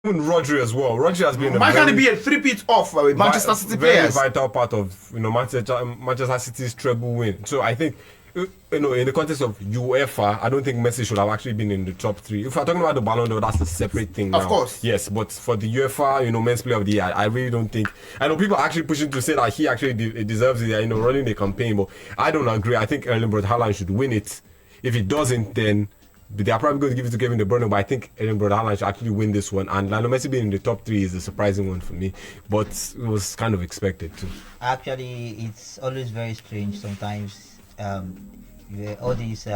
even Rodri as well. Rodri has been Why can't it be a three-peat off with Manchester City players? Very vital part of Manchester City's treble win. So I think in the context of UEFA, I don't think Messi should have actually been in the top 3. If we're talking about the Ballon d'Or, that's a separate thing. Of course, yes. But for the UEFA, Men's Player of the Year, I really don't think. I know people are actually pushing to say that he actually deserves it. Running the campaign, but I don't agree. I think Erling Braut Haaland should win it. If he doesn't, then they are probably going to give it to Kevin De Bruyne, but I think Erling Braut Haaland should actually win this one. And Lionel Messi being in the top 3 is a surprising one for me, but it was kind of expected too. Actually, it's always very strange sometimes. All these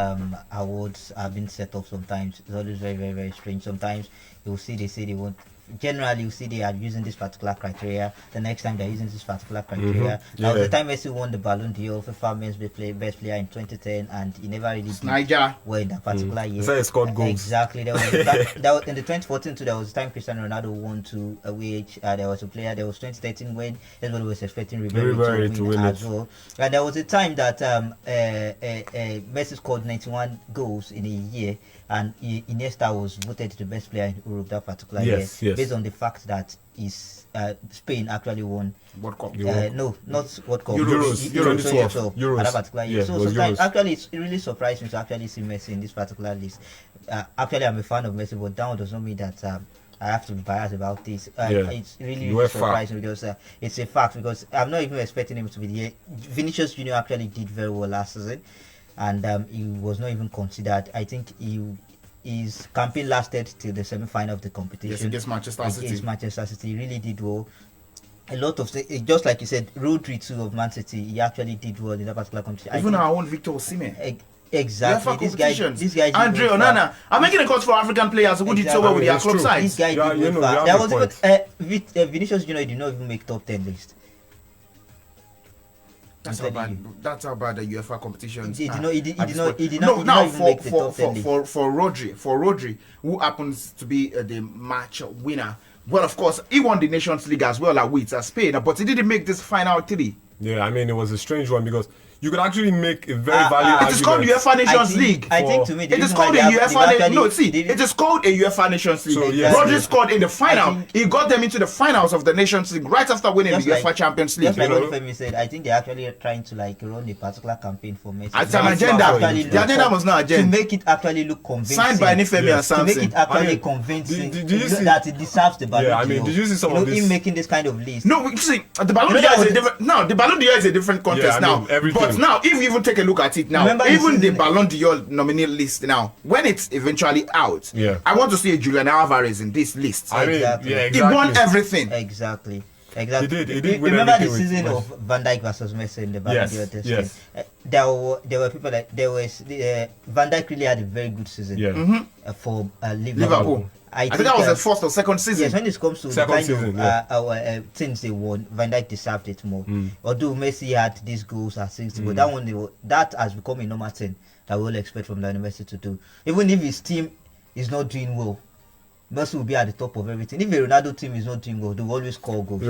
awards have been set up sometimes. It's always very, very, very strange. Sometimes they say they want. Generally, you see they are using this particular criteria. The next time they're using this particular criteria. Now, the time Messi won the Ballon d'Or, FIFA Men's Best Player in 2010, and he never really did well in that particular year. So he scored goals. Exactly. There was in the 2014 too. There was a time Cristiano Ronaldo won to which there was a player. There was 2013 when everybody was expecting Ribery to win as well. And there was a time that Messi scored 91 goals in a year, and Iniesta was voted the best player in Europe that particular year. Based on the fact that Spain actually won World Cup. no, not World Cup. Euros. At that particular year. So sometimes actually it's really surprising to actually see Messi in this particular list. Actually, I'm a fan of Messi, but that does not mean that I have to be biased about this. It's really surprising because it's a fact, because I'm not even expecting him to be there. Vinicius Junior actually did very well last season, and he was not even considered. I think his campaign lasted till the semi-final of the competition. Yes, against Manchester City. Against Manchester City, he really did well. A lot of just like you said, Rodri too of Man City, he actually did well in that particular competition. Even our own Victor Osimhen. Exactly. This guy. Andre Onana. I'm making a call for African players who did so well with their club side. This guy did well. There was even Vinicius Junior did not even make top 10 list. That's how bad the UEFA competitions. He did not even make the top 10 list. For Rodri, who happens to be the match winner. Well, of course, he won the Nations League as well with Spain, but he didn't make this final 3. Yeah, I mean, it was a strange one because you could actually make a very valid argument. It is called UEFA Nations League. I think to me, it is called a UEFA. No, see, it is called a UEFA Nations League. So, Rodri scored in the final. He got them into the finals of the Nations League right after winning the UEFA Champions League. Just like what Femi said, I think they're actually trying to run a particular campaign for Messi. It's an agenda. The agenda was not agenda. To make it actually look convincing. Signed by Nifemi and Samson. To make it actually convincing that it deserves the Ballon d'Or. I mean, did you see some of this? Him making this kind of list. No, see, the Ballon d'Or is a different. No, the Ballon d'Or is a different contest now. But now, if you even take a look at it now, even the Ballon d'Or nominee list now, when it's eventually out, I want to see a Julian Alvarez in this list. Exactly. He won everything. Exactly. He did remember the season of Van Dijk versus Messi in the Ballon d'Or test. Yes. There were people like Van Dijk really had a very good season for Liverpool. I think that was the first or second season. Yes, when it comes to the kind of things they won, Van Dijk deserved it more. Although Messi had these goals at 60, but that has become a normal thing that we all expect from Lionel Messi to do. Even if his team is not doing well, Messi will be at the top of everything. If a Ronaldo team is not doing well, they will always score goals.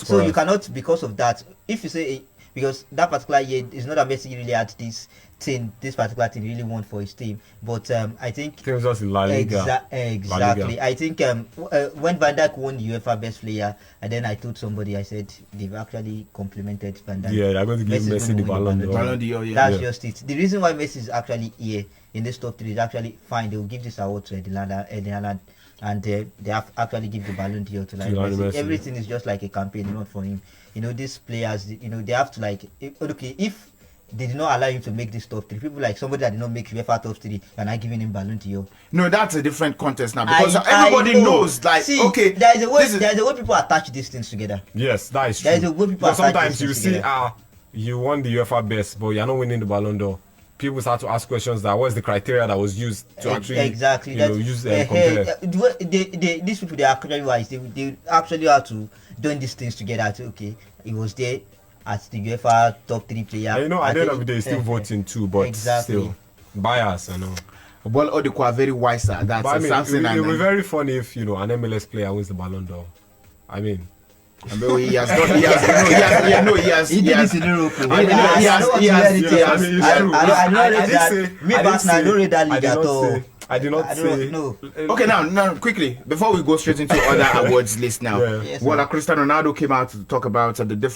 So you cannot, because of that, if you say, because that particular year, it's not that Messi really had this particular thing really won for his team, but I think it was just in La Liga. Exactly. I think when Van Dijk won UEFA Best Player, and then I told somebody, I said they've actually complimented Van Dijk. Yeah, they're going to give Messi the Ballon d'Or. That's just it. The reason why Messi is actually here in this top 3 is actually fine. They will give this award to Erling Haaland, and they have actually give the Ballon d'Or to Messi. Everything is just like a campaign, not for him. These players, they have to if they did not allow him to make this top 3. People like somebody that did not make UEFA top 3 and not giving him Ballon d'Or. No, that's a different contest now because everybody knows. Okay, there's a way people attach these things together. Yes, that is true. There's a way people attach sometimes you see you won the UEFA Best, but you're not winning the Ballon d'Or. People start to ask questions that what's the criteria that was used to actually use and compare. These people, they are actually wise. They actually have to doing these things together. Okay, he was there as the UEFA top 3 player. And at the end of the day, still voting too, but still bias. I know. Well, Odiko are very wiser. That's something. It would be very funny if an MLS player wins the Ballon d'Or. I mean. He has did this in Europe. I don't read that league at all. I did not say. No. Okay, now, quickly, before we go straight into other awards list now. Yes, Cristiano Ronaldo came out to talk about the different